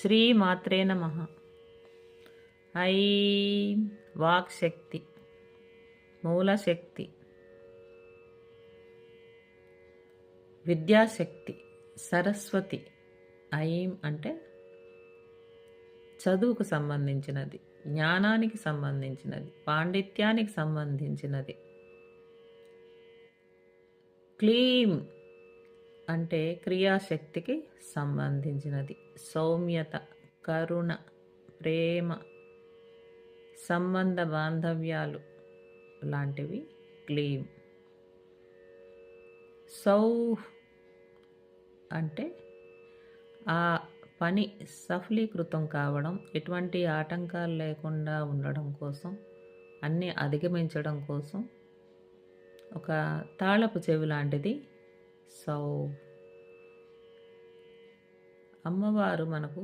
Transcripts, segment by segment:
శ్రీమాత్రే నమః. ఐం వాక్శక్తి, మూలశక్తి, విద్యాశక్తి, సరస్వతి. ఐం అంటే చదువుకు సంబంధించినది, జ్ఞానానికి సంబంధించినది, పాండిత్యానికి సంబంధించినది. క్లీం అంటే క్రియాశక్తికి సంబంధించినది. సౌమ్యత, కరుణ, ప్రేమ, సంబంధ బాంధవ్యాలు లాంటివి క్లీం. సౌహ్ అంటే ఆ పని సఫలీకృతం కావడం, ఎటువంటి ఆటంకాలు లేకుండా ఉండడం కోసం, అన్నీ అధిగమించడం కోసం ఒక తాళపు చెవి లాంటిది సౌ. అమ్మవారు మనకు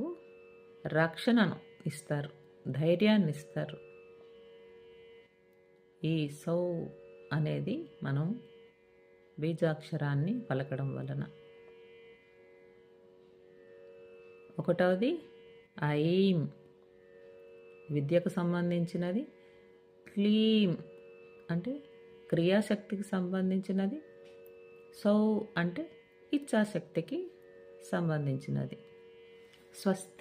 రక్షణను ఇస్తారు, ధైర్యాన్ని ఇస్తారు. ఈ సౌ అనేది మనం బీజాక్షరాన్ని పలకడం వలన. ఒకటవది ఐం విద్యకు సంబంధించినది, క్లీం అంటే క్రియాశక్తికి సంబంధించినది, సౌ అంటే ఇచ్ఛాశక్తికి సంబంధించినది. స్వస్తి.